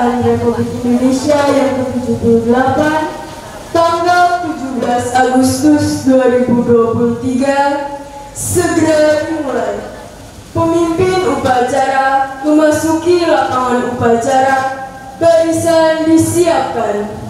Kebangsaan Republik Indonesia yang ke-78 tanggal 17 Agustus 2023 segera dimulai. Pemimpin upacara memasuki lapangan upacara, barisan disiapkan.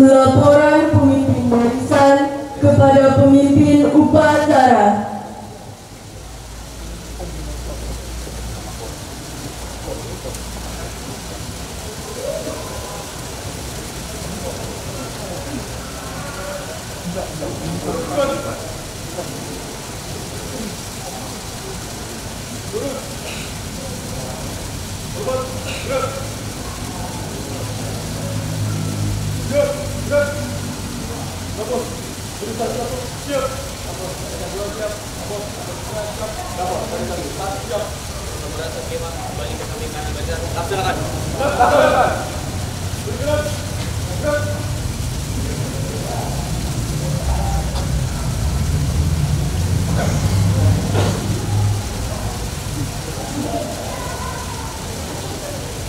Laporan pemimpin barisan kepada pemimpin upacara.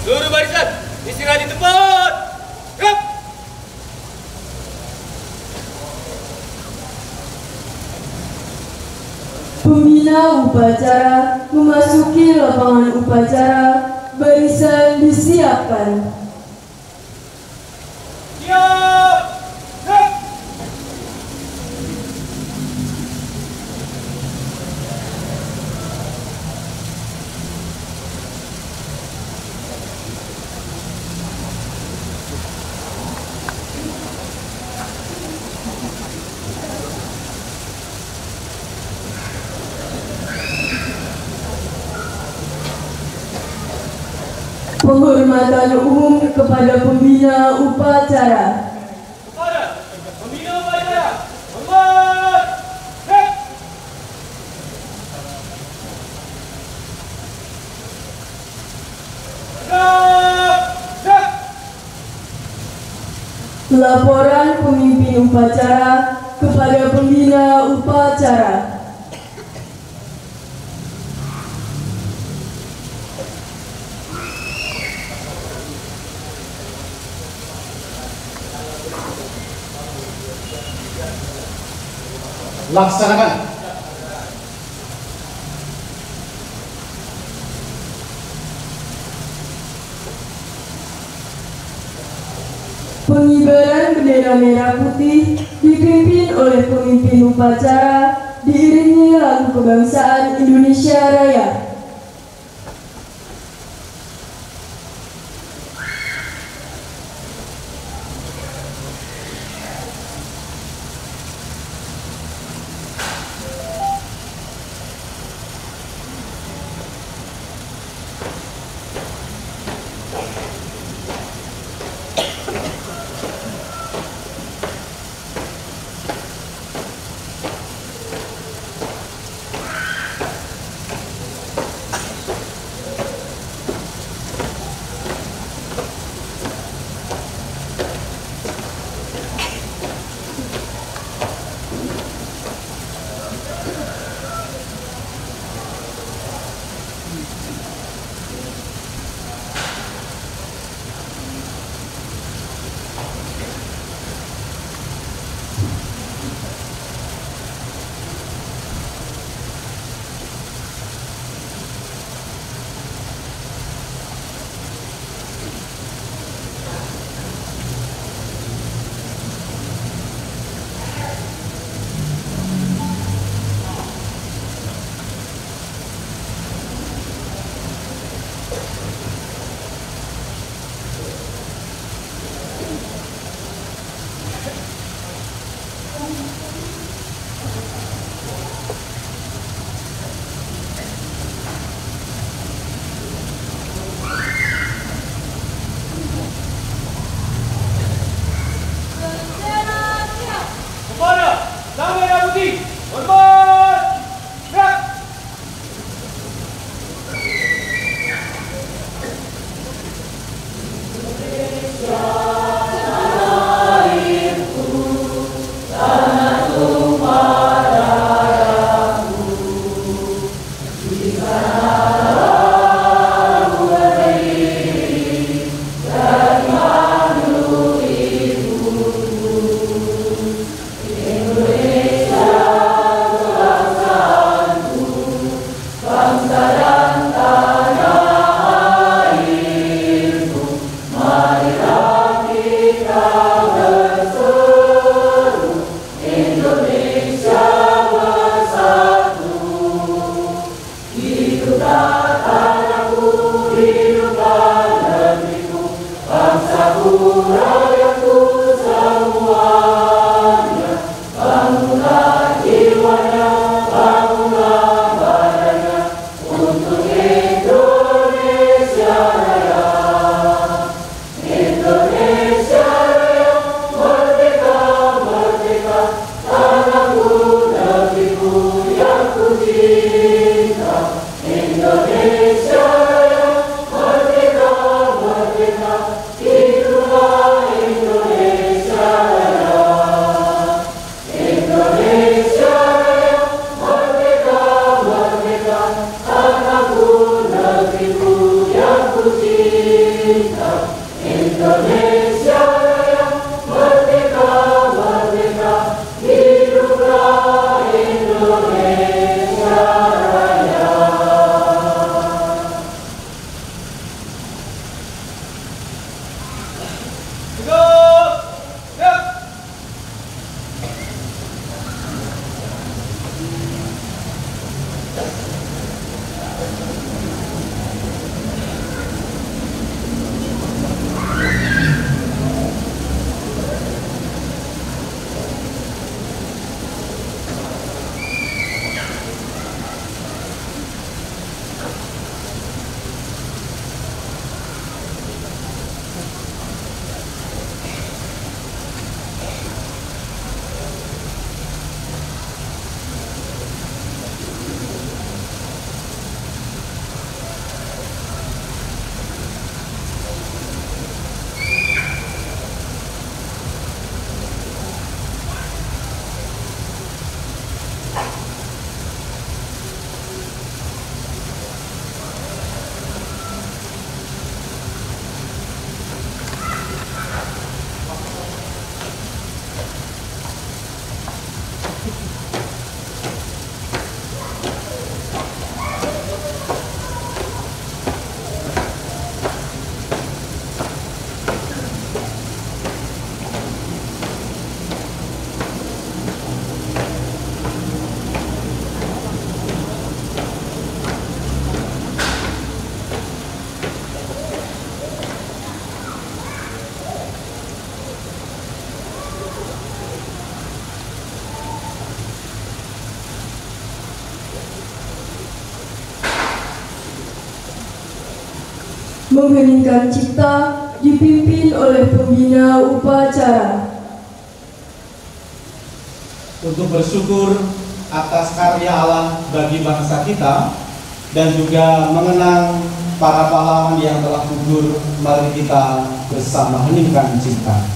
Seluruh barisan istirahat di tempat. Gerak. Pembina upacara memasuki lapangan upacara, barisan disiapkan. Siap. Gerak. Penghormatan umum kepada pembina upacara. Kepada pembina upacara. Hormat. Gerak. Gerak. Gerak. Laporan pemimpin upacara kepada pembina upacara. Laksanakan. Pengibaran bendera merah putih dipimpin oleh pemimpin upacara, diiringi lagu kebangsaan Indonesia Raya. mengheningkan cipta dipimpin oleh pembina upacara. Untuk bersyukur atas karya Allah bagi bangsa kita dan juga mengenang para pahlawan yang telah gugur, mari kita bersama heningkan cipta.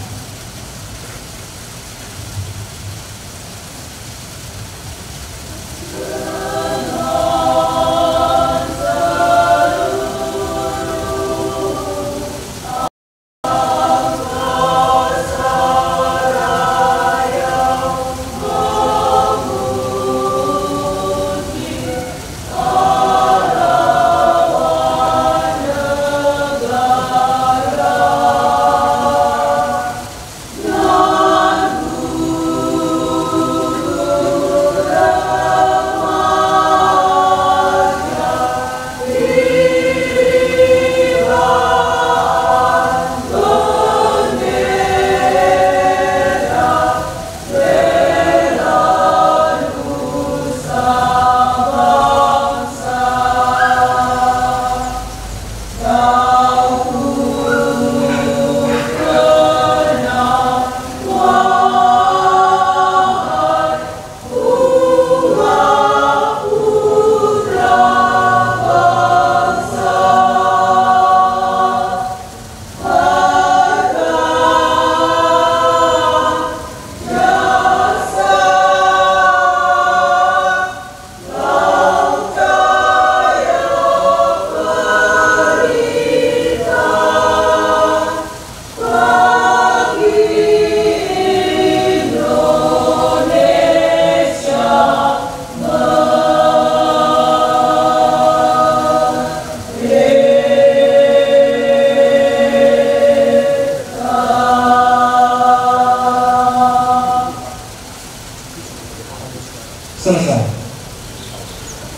Selesai.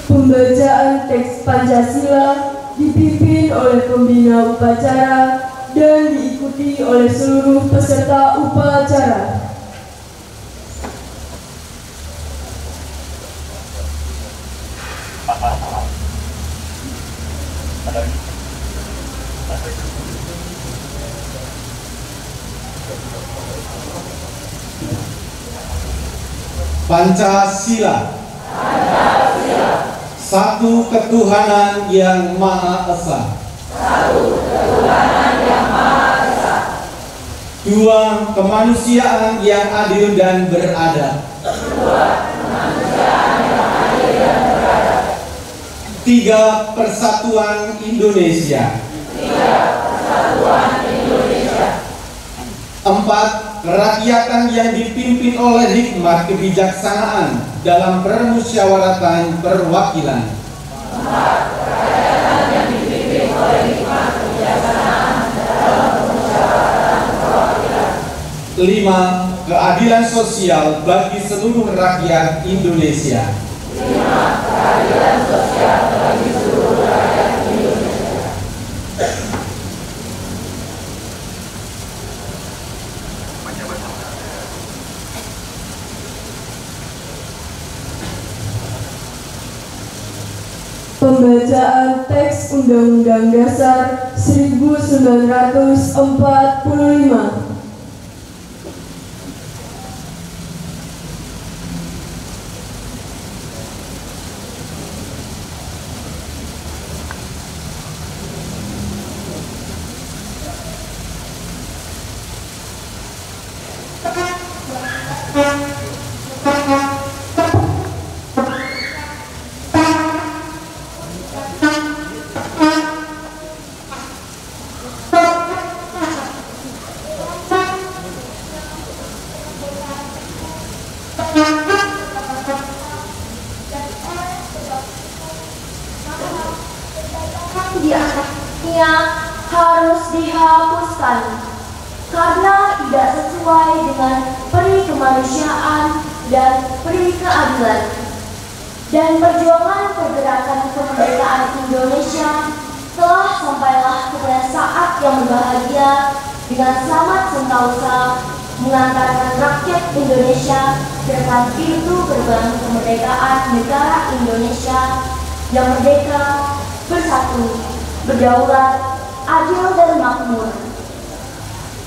Pembacaan teks Pancasila dipimpin oleh pembina upacara dan diikuti oleh seluruh peserta upacara. Pancasila. Satu ketuhanan yang Maha Esa. Dua, kemanusiaan yang adil dan beradab. Tiga, persatuan Indonesia. Empat, kerakyatan yang dipimpin oleh hikmat kebijaksanaan dalam permusyawaratan perwakilan. Lima, keadilan sosial bagi seluruh rakyat Indonesia. Pembacaan teks Undang-Undang Dasar 1945. Di atasnya harus dihapuskan karena tidak sesuai dengan peri kemanusiaan dan peri keadilan. Dan perjuangan pergerakan kemerdekaan Indonesia telah sampailah kepada saat yang berbahagia dengan selamat sentosa mengantarkan rakyat Indonesia ke depan pintu gerbang kemerdekaan negara Indonesia yang merdeka, bersatu, berdaulat, adil dan makmur.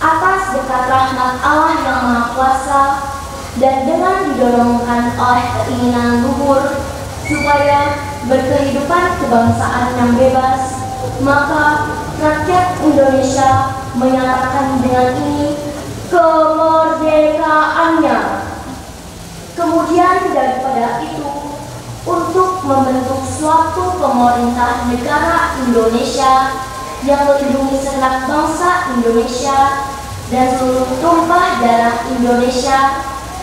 Atas berkat rahmat Allah yang Maha Kuasa dan dengan didorongkan oleh keinginan luhur supaya berkehidupan kebangsaan yang bebas, maka rakyat Indonesia menyatakan dengan ini kemerdekaannya. Kemudian daripada itu, untuk membentuk suatu pemerintah negara Indonesia yang melindungi segenap bangsa Indonesia dan seluruh tumpah darah Indonesia,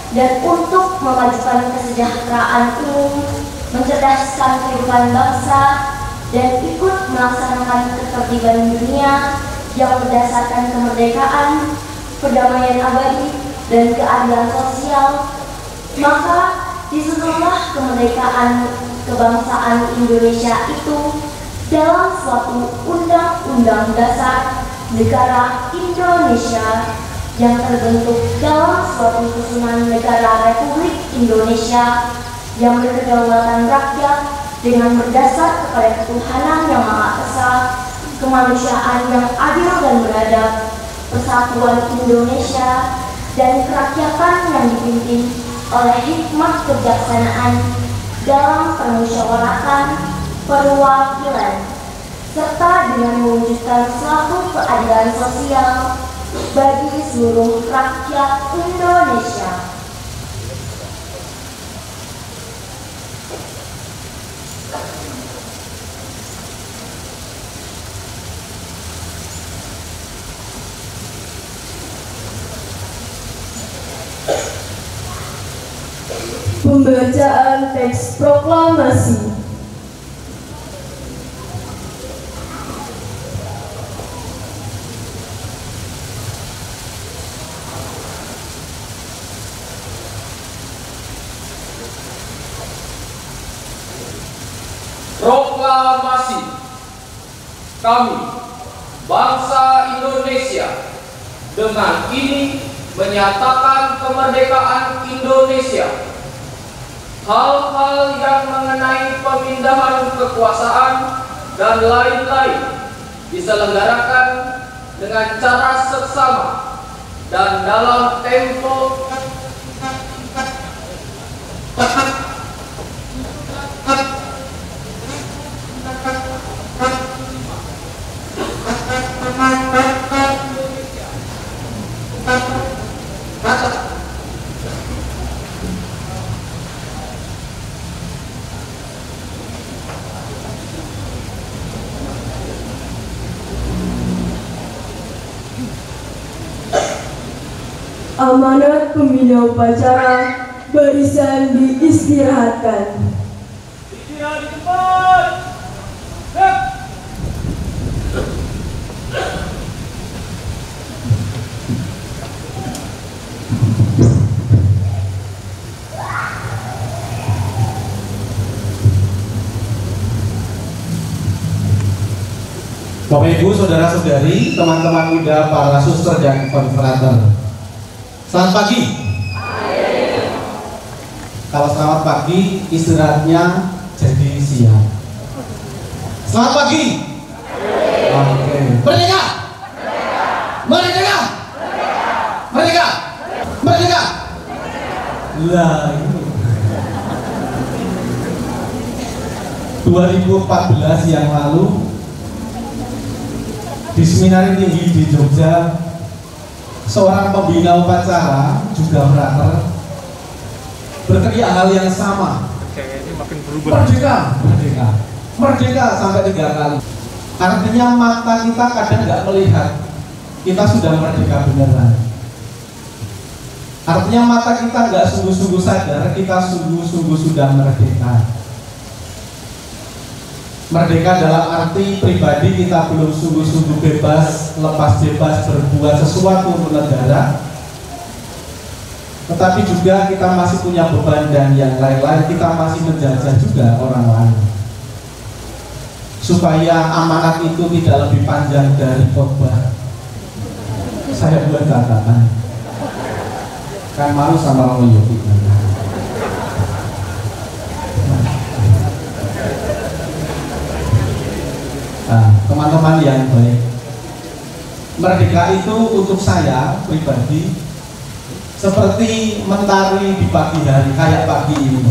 dan untuk memajukan kesejahteraan umum, mencerdaskan kehidupan bangsa, dan ikut melaksanakan ketertiban dunia yang berdasarkan kemerdekaan, perdamaian abadi, dan keadilan sosial, maka disusunlah kemerdekaan kebangsaan Indonesia itu dalam suatu undang-undang dasar negara Indonesia yang terbentuk dalam suatu susunan negara Republik Indonesia yang berkedaulatan rakyat dengan berdasar kepada ketuhanan yang Maha Esa, kemanusiaan yang adil dan beradab, persatuan Indonesia, dan kerakyatan yang dipimpin oleh hikmah kebijaksanaan dalam permusyawaratan perwakilan, serta dengan mewujudkan suatu keadilan sosial bagi seluruh rakyat Indonesia. Pembacaan teks proklamasi. Proklamasi. Kami, bangsa Indonesia, dengan ini menyatakan kemerdekaan Indonesia. Hal-hal yang mengenai pemindahan kekuasaan dan lain-lain diselenggarakan dengan cara seksama dan dalam tempo Amanat pembina upacara, barisan diistirahatkan. istirahat di tempat. Siap. Bapak Ibu, saudara-saudari, teman-teman muda, para suster dan konfrater, selamat pagi. Kalau selamat pagi, istirahatnya jadi siang. Selamat pagi. Oke. Merdeka. Merdeka. Merdeka. Merdeka. Lah itu. 2014 yang lalu di Seminari Tinggi di Jogja, seorang pembina upacara juga frater berteriak hal yang sama. Merdeka, merdeka, merdeka sampai 3 kali. Artinya mata kita kadang nggak melihat kita sudah merdeka beneran. Artinya mata kita nggak sungguh-sungguh sadar kita sungguh-sungguh sudah merdeka. Merdeka dalam arti pribadi kita belum sungguh-sungguh bebas, lepas bebas berbuat sesuatu untuk negara, tetapi juga kita masih punya beban dan yang lain-lain, kita masih menjajah juga orang lain. Supaya amanat itu tidak lebih panjang dari khotbah, saya buat catatan. Kan malu sama orang Yogi. Nah, teman-teman yang baik, Merdeka itu untuk saya pribadi seperti mentari di pagi hari kayak pagi ini.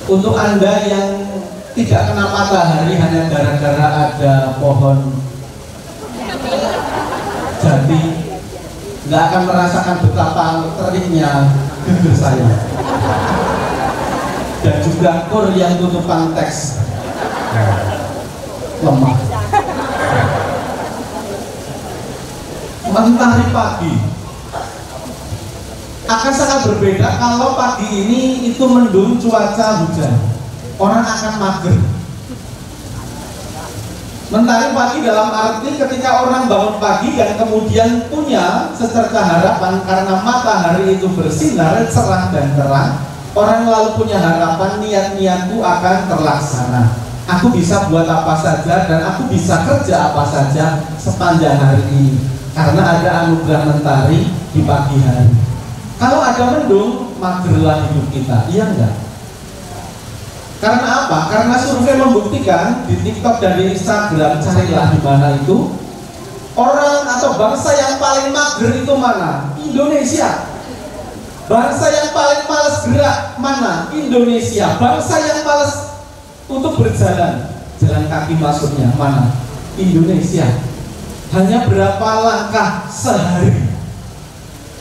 Untuk Anda yang tidak kena matahari hanya gara-gara ada pohon jati, nggak akan merasakan betapa teriknya geger saya. Dan juga kur yang tutupan teks lemah. Mentari pagi akan sangat berbeda kalau pagi ini itu mendung, cuaca hujan, orang akan mager. Mentari pagi dalam arti ketika orang bangun pagi dan kemudian punya secerca harapan karena matahari itu bersinar cerah dan terang, orang lalu punya harapan niat-niatku akan terlaksana. Aku bisa buat apa saja dan aku bisa kerja apa saja sepanjang hari ini karena ada anugerah mentari di pagi hari. Kalau ada mendung, magerlah hidup kita, iya enggak? Karena apa? Karena survei membuktikan di TikTok dan di Instagram, carilah di mana itu orang atau bangsa yang paling mager itu mana? Indonesia. Bangsa yang paling malas gerak mana? Indonesia. Bangsa yang malas untuk berjalan, jalan kaki maksudnya mana? Indonesia. Hanya berapa langkah sehari?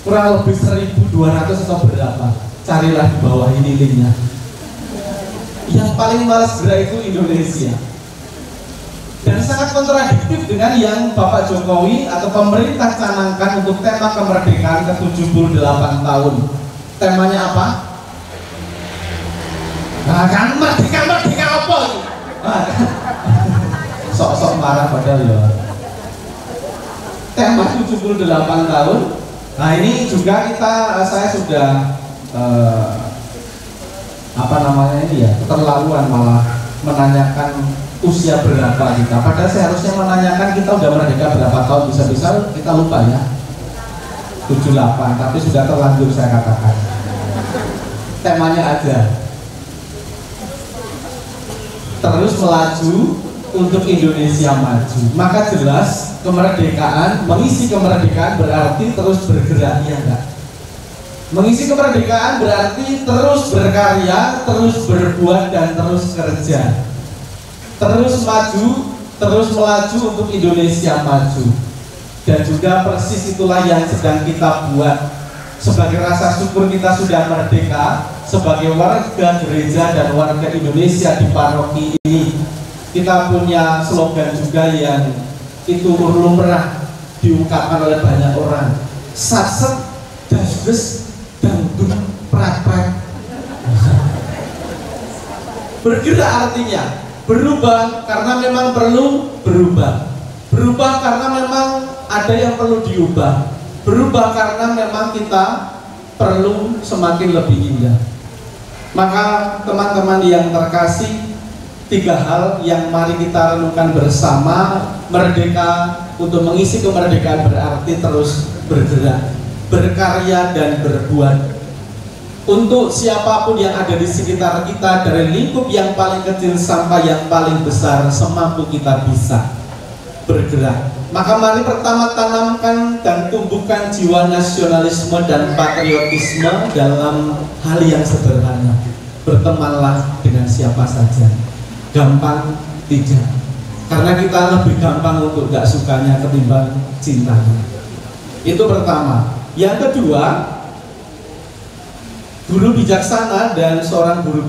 Kurang lebih 1.200 atau berapa? Carilah di bawah ini linknya. Yang paling malas gerak itu Indonesia. Dan sangat kontradiktif dengan yang Bapak Jokowi atau pemerintah canangkan untuk tema kemerdekaan ke-78 tahun. Temanya apa? Nah, kan merdeka apa ini? Sok-sok marah padahal ya. Tema 78 tahun. Nah, ini juga saya sudah keterlaluan malah menanyakan usia berapa kita. Padahal seharusnya menanyakan kita udah merdeka berapa tahun, bisa-bisa kita lupa ya. 78, tapi sudah terlanjur saya katakan. Temanya aja. Terus melaju untuk Indonesia maju. Maka jelas kemerdekaan, mengisi kemerdekaan berarti terus bergerak, ya enggak? Mengisi kemerdekaan berarti terus berkarya, terus berbuat, dan terus kerja. Terus maju, terus melaju untuk Indonesia maju. Dan juga persis itulah yang sedang kita buat. Sebagai rasa syukur kita sudah merdeka, sebagai warga gereja dan warga Indonesia di paroki ini, kita punya slogan juga yang itu lumrah diungkapkan oleh banyak orang. Satset, dasbes, dangdut, prak-prak. Bergerak artinya berubah karena memang perlu berubah. Berubah karena memang ada yang perlu diubah. Berubah karena memang kita perlu semakin lebih indah. Maka teman-teman yang terkasih, 3 hal yang mari kita renungkan bersama. Merdeka, untuk mengisi kemerdekaan berarti terus bergerak, berkarya, dan berbuat. Untuk siapapun yang ada di sekitar kita, dari lingkup yang paling kecil sampai yang paling besar, semampu kita bisa bergerak. Maka mari pertama tanamkan dan tumbuhkan jiwa nasionalisme dan patriotisme dalam hal yang sederhana. Bertemanlah dengan siapa saja. Gampang tidak, karena kita lebih gampang untuk gak sukanya ketimbang cintanya. Itu pertama. Yang kedua, guru bijaksana dan seorang guru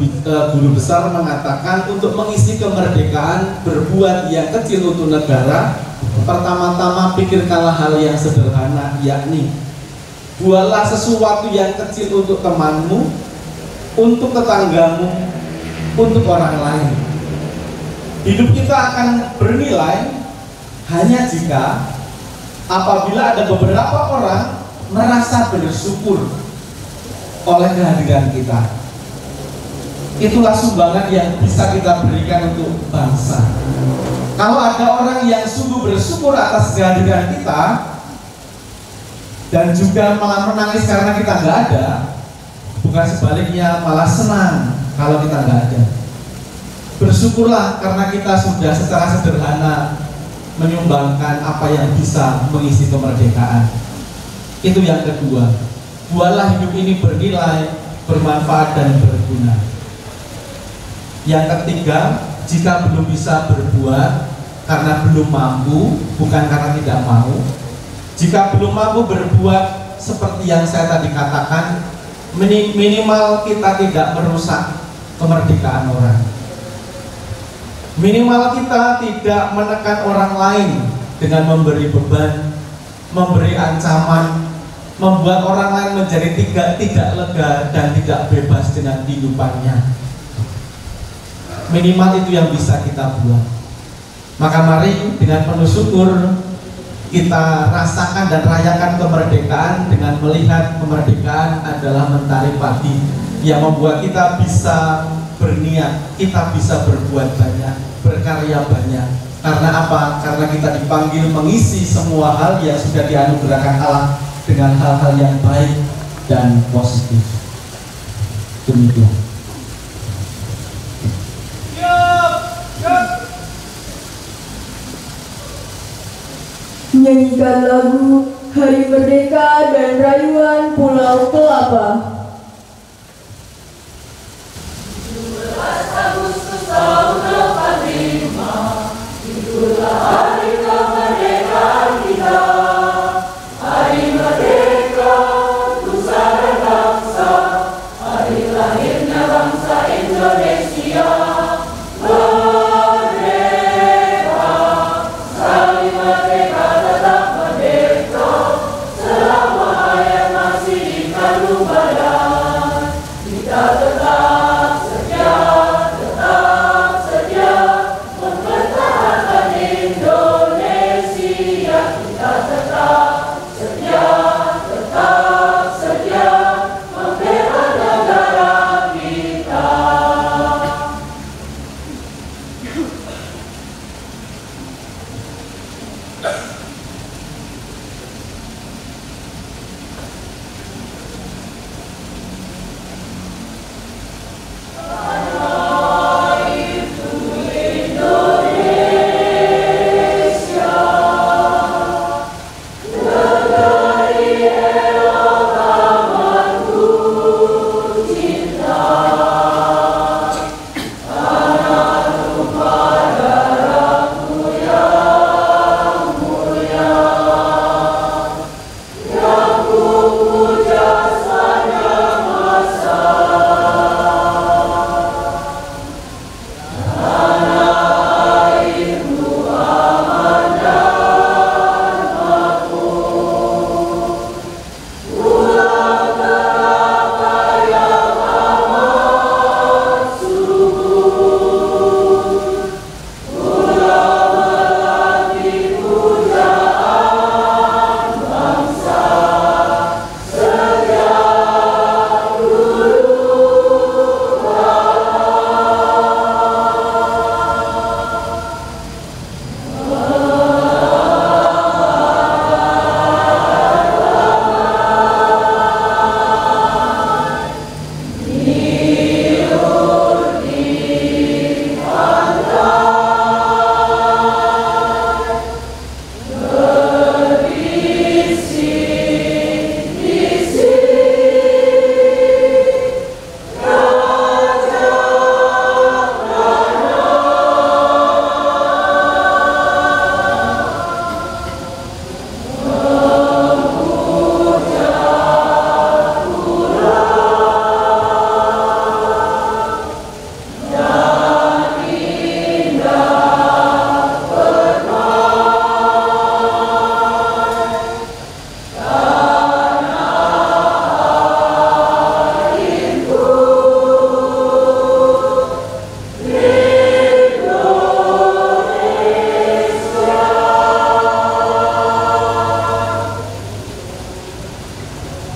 besar mengatakan untuk mengisi kemerdekaan, berbuat yang kecil untuk negara, pertama-tama pikirkanlah hal yang sederhana, yakni buatlah sesuatu yang kecil untuk temanmu, untuk tetanggamu, untuk orang lain. Hidup kita akan bernilai hanya jika apabila ada beberapa orang merasa bersyukur oleh kehadiran kita. Itulah sumbangan yang bisa kita berikan untuk bangsa. Kalau ada orang yang sungguh bersyukur atas kehadiran kita dan juga malah menangis karena kita nggak ada, bukan sebaliknya malah senang kalau kita nggak ada. Bersyukurlah karena kita sudah secara sederhana menyumbangkan apa yang bisa mengisi kemerdekaan. Itu yang kedua. Buatlah hidup ini bernilai, bermanfaat dan berguna. Yang ketiga, jika belum bisa berbuat karena belum mampu, bukan karena tidak mau. Jika belum mampu berbuat seperti yang saya tadi katakan, minimal kita tidak merusak kemerdekaan orang. Minimal kita tidak menekan orang lain dengan memberi beban, memberi ancaman, membuat orang lain menjadi tidak lega dan tidak bebas dengan kehidupannya. Minimal itu yang bisa kita buat. Maka mari dengan penuh syukur kita rasakan dan rayakan kemerdekaan dengan melihat kemerdekaan adalah mentari pagi yang membuat kita bisa berniat, kita bisa berbuat banyak, berkarya banyak. Karena apa? Karena kita dipanggil mengisi semua hal yang sudah dianugerahkan Allah dengan hal-hal yang baik dan positif. Demikian. Menyanyikan lagu Hari Merdeka dan Rayuan Pulau Kelapa. 17 Agustus tahun 45, itulah hari kemerdekaan kita. Hari merdeka, nusa dan bangsa, hari lahirnya bangsa Indonesia. Merdeka, sekali merdeka tetap merdeka, selama hayat masih di kandung badan. Kita tetap setia mempertahankan Indonesia. Kita tetap setia membela negara kita.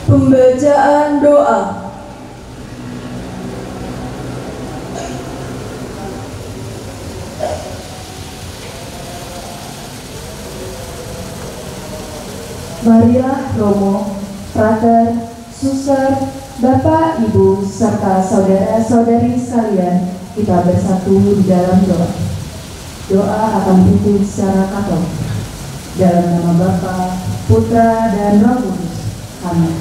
Pembacaan doa. Marilah Romo, Frater, Suster, Bapak, Ibu, serta saudara-saudari sekalian, kita bersatu di dalam doa. Doa akan dipimpin secara katolik. Dalam nama Bapa, Putra, dan Roh Kudus. Amin.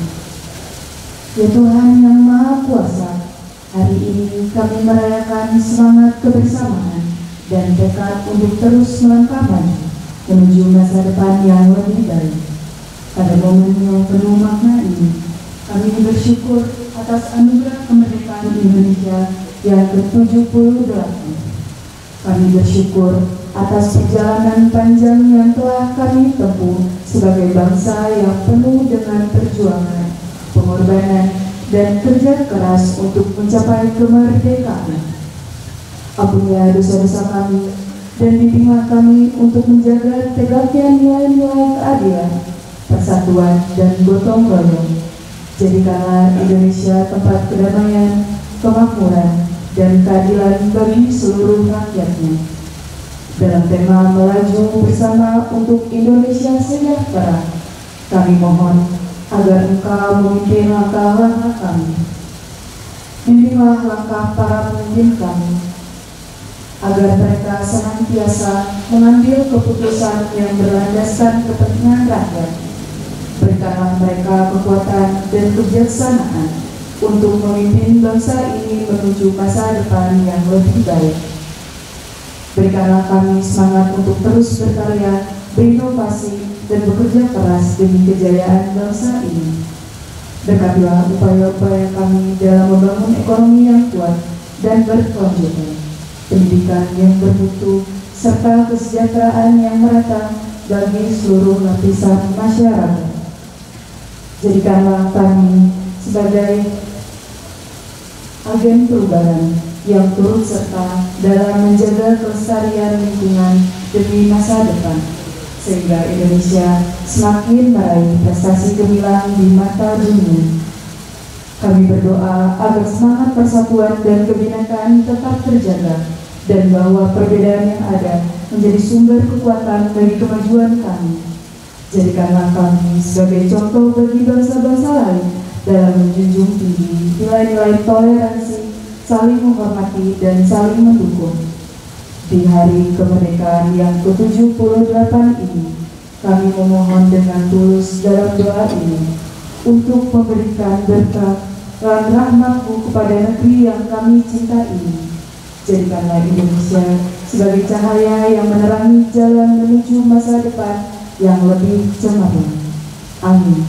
Ya Tuhan yang Maha Kuasa, hari ini kami merayakan semangat kebersamaan dan tekad untuk terus melangkah maju menuju masa depan yang lebih baik. Pada momen yang penuh makna ini, kami bersyukur atas anugerah kemerdekaan Indonesia yang ke-78. Kami bersyukur atas perjalanan panjang yang telah kami tempuh sebagai bangsa yang penuh dengan perjuangan, pengorbanan, dan kerja keras untuk mencapai kemerdekaan. Ampunilah dosa-dosa kami dan bimbinglah kami untuk menjaga tegaknya nilai-nilai keadilan, persatuan, dan gotong royong. Jadikanlah Indonesia tempat kedamaian, kemakmuran, dan keadilan bagi seluruh rakyatnya. Dalam tema melaju bersama untuk Indonesia sejahtera, kami mohon agar Engkau memimpin langkah-langkah kami. Bimbinglah langkah para pemimpin kami, agar mereka senantiasa mengambil keputusan yang berlandaskan kepentingan rakyat. Berikanlah mereka kekuatan dan kebijaksanaan untuk memimpin bangsa ini menuju masa depan yang lebih baik. Berikanlah kami semangat untuk terus berkarya, berinovasi, dan bekerja keras demi kejayaan bangsa ini. Berkatilah upaya-upaya kami dalam membangun ekonomi yang kuat dan berkelanjutan, pendidikan yang bermutu, serta kesejahteraan yang merata bagi seluruh lapisan masyarakat. Jadikanlah kami sebagai agen perubahan yang turut serta dalam menjaga kelestarian lingkungan demi masa depan, sehingga Indonesia semakin meraih prestasi gemilang di mata dunia. Kami berdoa agar semangat persatuan dan kebinekaan tetap terjaga, dan bahwa perbedaan yang ada menjadi sumber kekuatan bagi kemajuan kami. Jadikanlah kami sebagai contoh bagi bangsa-bangsa lain dalam menjunjung tinggi nilai-nilai toleransi, saling menghormati, dan saling mendukung. Di hari kemerdekaan yang ke-78 ini, kami memohon dengan tulus dalam doa ini untuk memberikan berkat dan rahmat-Mu kepada negeri yang kami cintai ini. Jadikanlah Indonesia sebagai cahaya yang menerangi jalan menuju masa depan yang lebih cemerlang. Amin.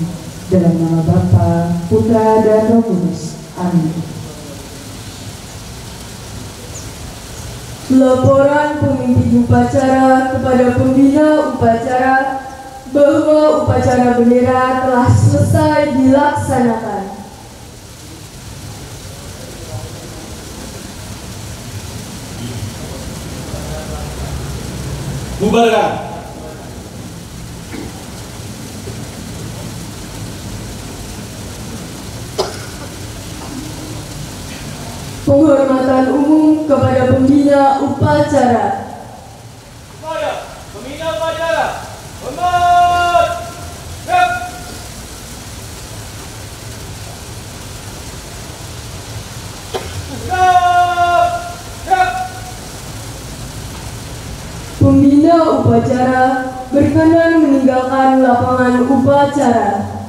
Dalam nama Bapa, Putra, dan Roh Kudus. Amin. Laporan pemimpin upacara kepada pembina upacara bahwa upacara bendera telah selesai dilaksanakan. Bubarkan. Penghormatan umum kepada pembina upacara. Kepada pembina upacara, hormat. Siap. Siap. Siap. Pembina upacara berkenan meninggalkan lapangan upacara.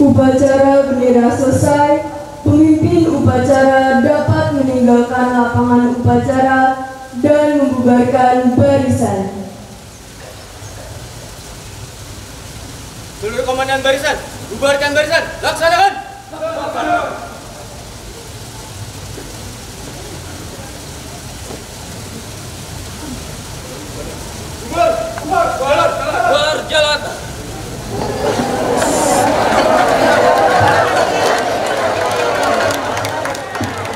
Upacara bendera selesai, pemimpin upacara dapat meninggalkan lapangan upacara dan membubarkan barisan. Seluruh komandan barisan, bubarkan barisan, laksanakan. Berjalan.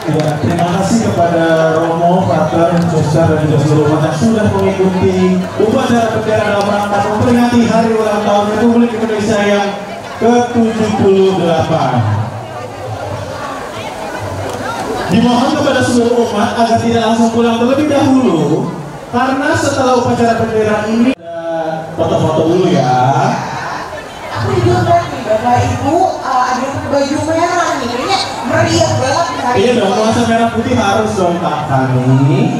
Ya, terima kasih kepada Romo Pak Bapak, Suster, dan juga seluruh umat yang sudah mengikuti upacara bendera dalam rangka memperingati hari ulang tahun Republik Indonesia yang ke-78. Dimohon kepada seluruh umat agar tidak langsung pulang terlebih dahulu, karena setelah upacara bendera ini foto-foto dulu ya. Aku juga nih, Bapak Ibu ada yang pakai baju merah nih, kayaknya meriah banget hari Iya dong, nuansa merah putih harus dong Kak Fani.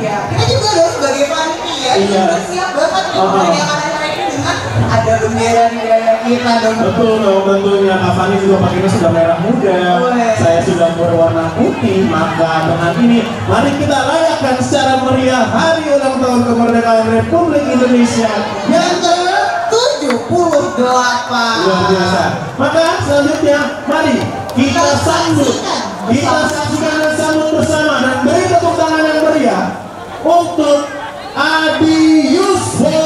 Iya, kita juga dong sebagai panitia, Iya. kita siap banget nih merayakan acara ini dengan ada bendera di daerah kita dong. Betul dong, tentunya Kak Fani juga pakainya sudah merah muda. Saya sudah berwarna putih, maka dengan ini mari kita rayakan secara meriah hari ulang tahun kemerdekaan Republik Indonesia yang ke-78. luar biasa. Maka selanjutnya mari kita saksikan dan sambut bersama dan beri tepuk tangan yang meriah untuk Adi Yuswo.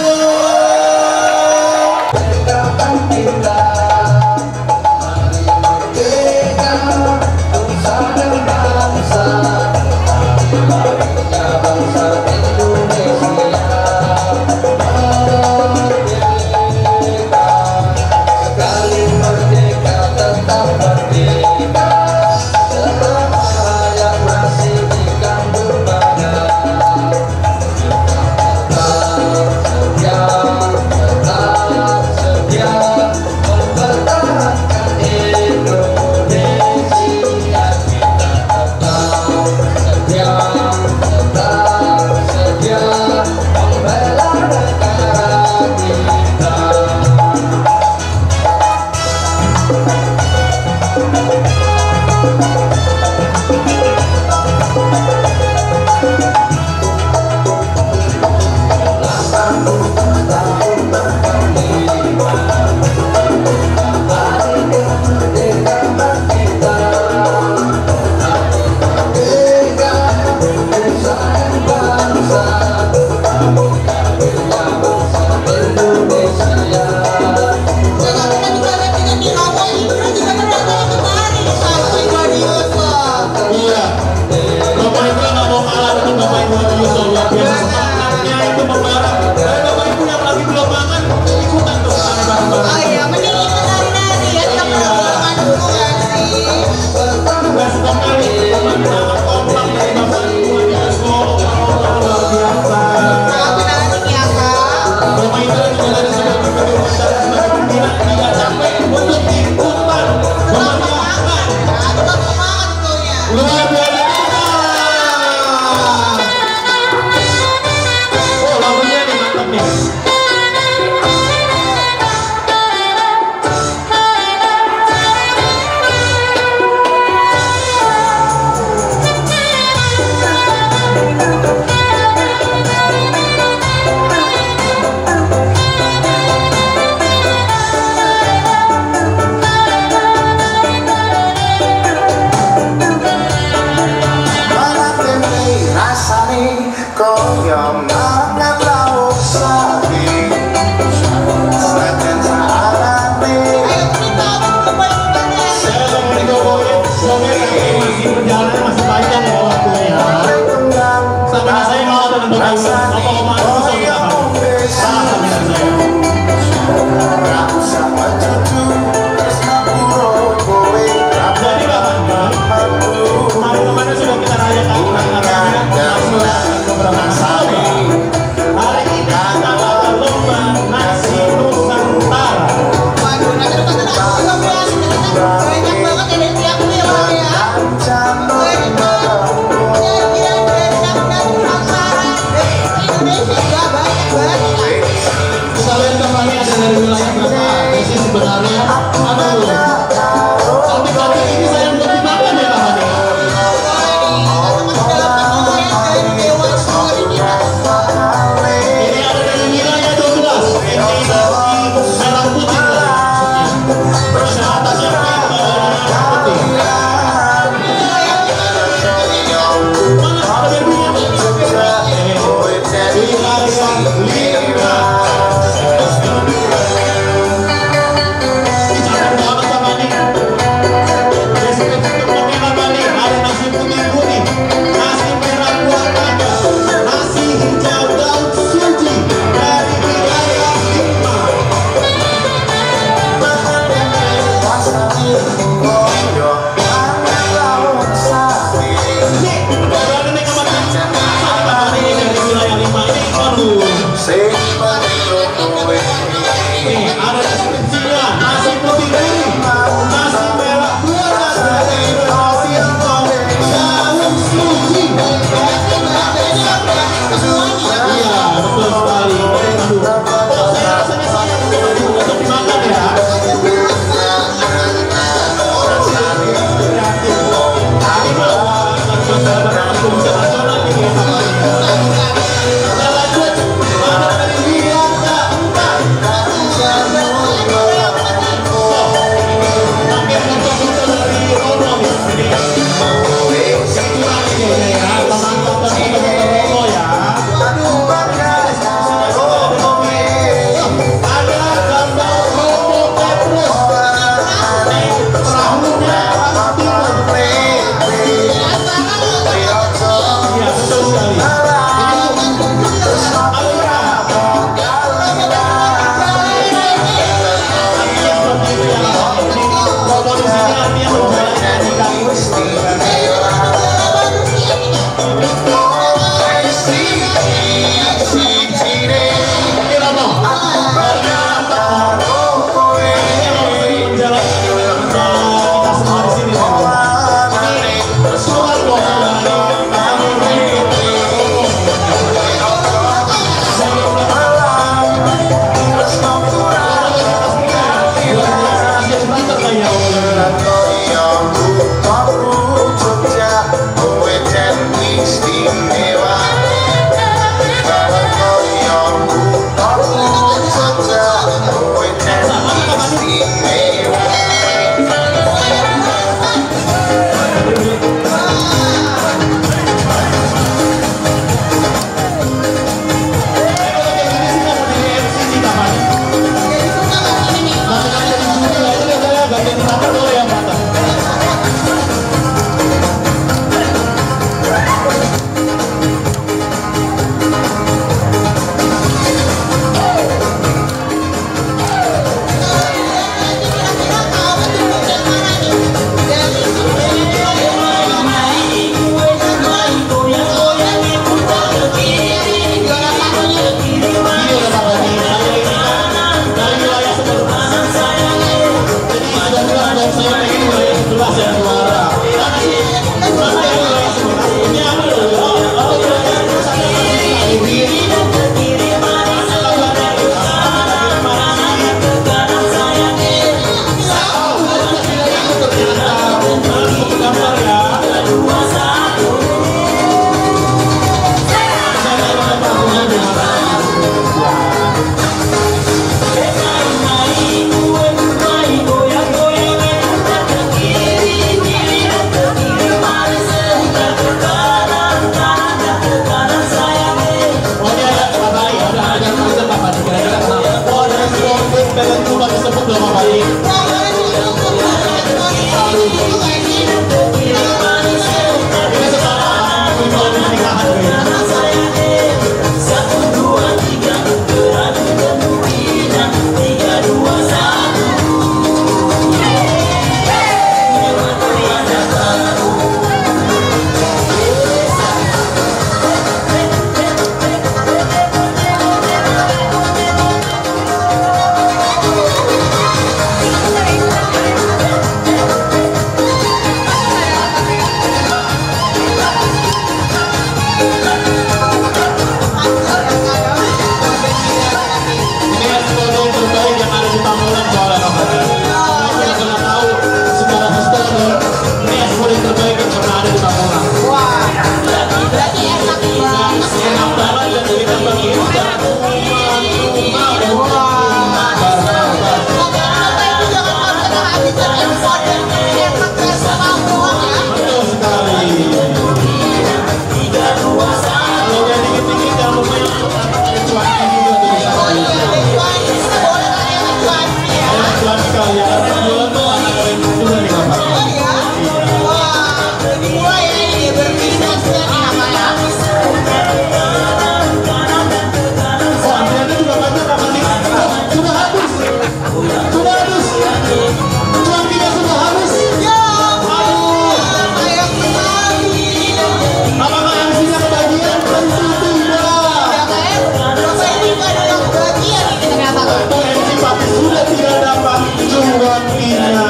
sudah tidak dapat juangkinya.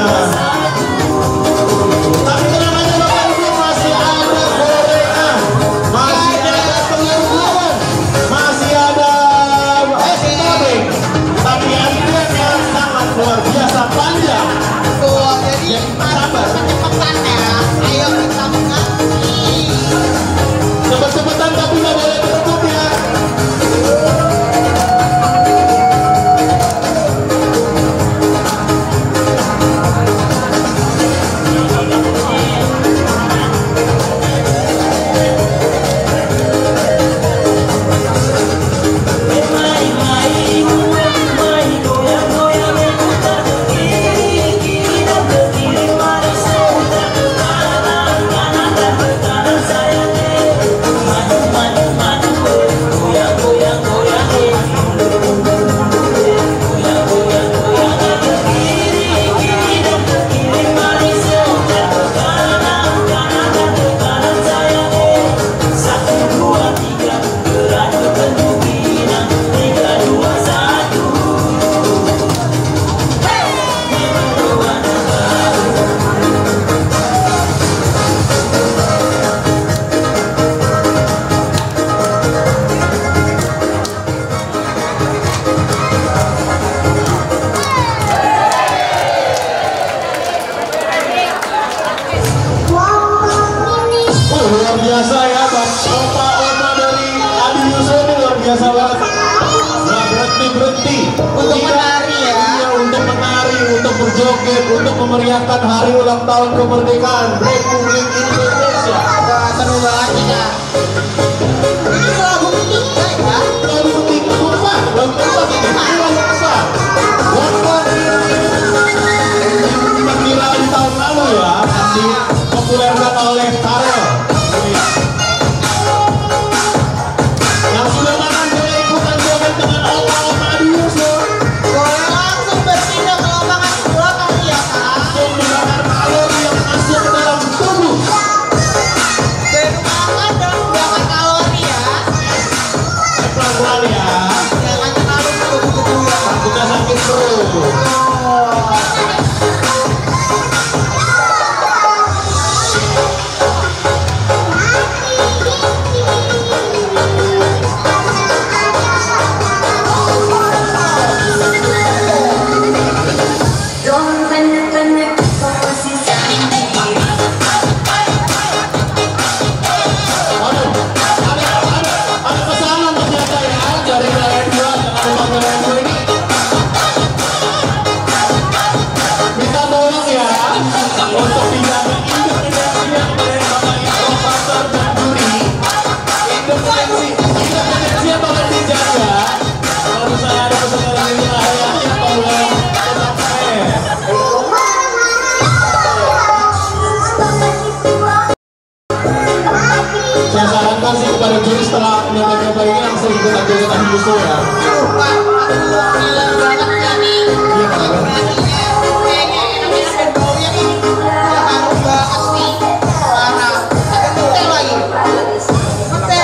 Tapi tenang aja Bapak Ibu, masih ada gorengan, masih ada telur gulung, masih ada topping. Tapi antrian yang sangat luar biasa panjang. Tuh, jadi sabar. cepetan ya. Ayo kita mengerti. Cepet-cepetan tapi nggak boleh tutup ya. Luar biasa ya, Opa dari Adi Yusuf ini luar biasa banget. Nggak berhenti-berhenti. Untuk menari ya. Iya, untuk menari, untuk berjoget, untuk memeriahkan hari ulang tahun kemerdekaan Republik Indonesia. Wah, seru banget ya. Ini lagu ketiga ya. Lagu ketiga, lupa, lagu keempat ini. Ini lagu keempat. Kita kira di tahun lalu ya, dipopulerkan oleh Karel. Yang sudah makan boleh ikutan joget dengan Opa Adi Yusuf. Boleh langsung berpindah ke lapangan bola kali ya, Kak. Langsung membakar kalori yang masuk ke dalam tubuh. Baru makan dan membakar kalori ya. Pelan-pelan ya, Jangan terlalu begitu ya. takutnya sakit perut. Ada pesanan ternyata ya dari Radio ini. Minta tolong ya untuk tidak independensi yang dari Bapak Ibu Pastor dan Juri. Independensi yang tolong dijaga. Kalau misalnya ada pesanan dari ayahnya tolong tetap fair. Saya sarankan sih kepada juri setelah nyoba-nyoba ini langsung ikutan jogetan Yusuf ya. Gila banget ya nih. Iya Kak. Kayaknya Indonesia dan baunya nih. Harum banget nih. Parah. Ada putih lagi. Putih,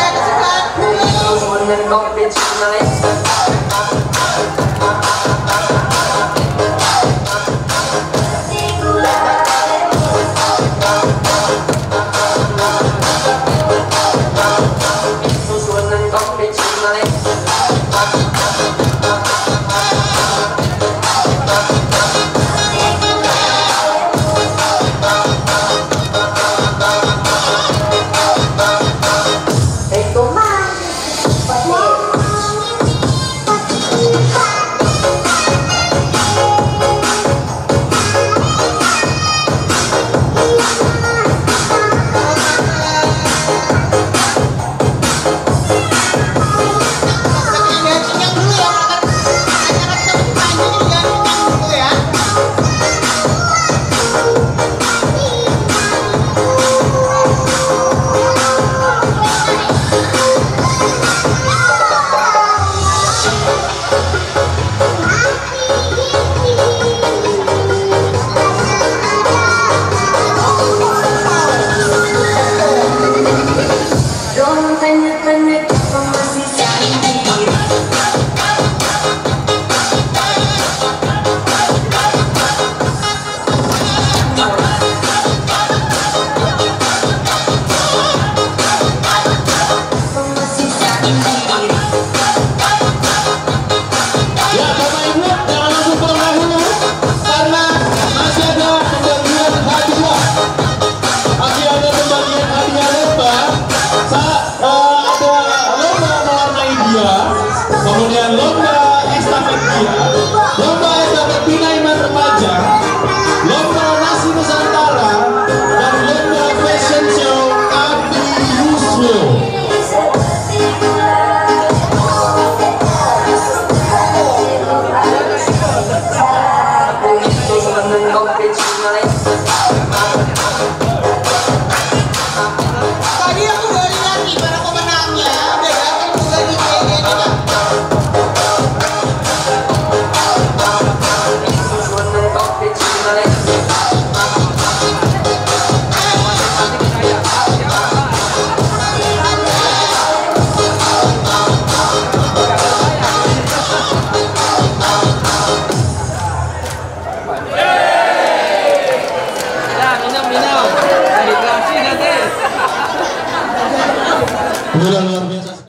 Kemudian lomba estafet pria, lomba estafet pinaiman remaja, lomba nasi Nusantara, dan lomba fashion show Abdi Yuswo. Tadi aku udah lihat nih para pemenangnya. Udah datang juga di media nih, Pak. Luar biasa.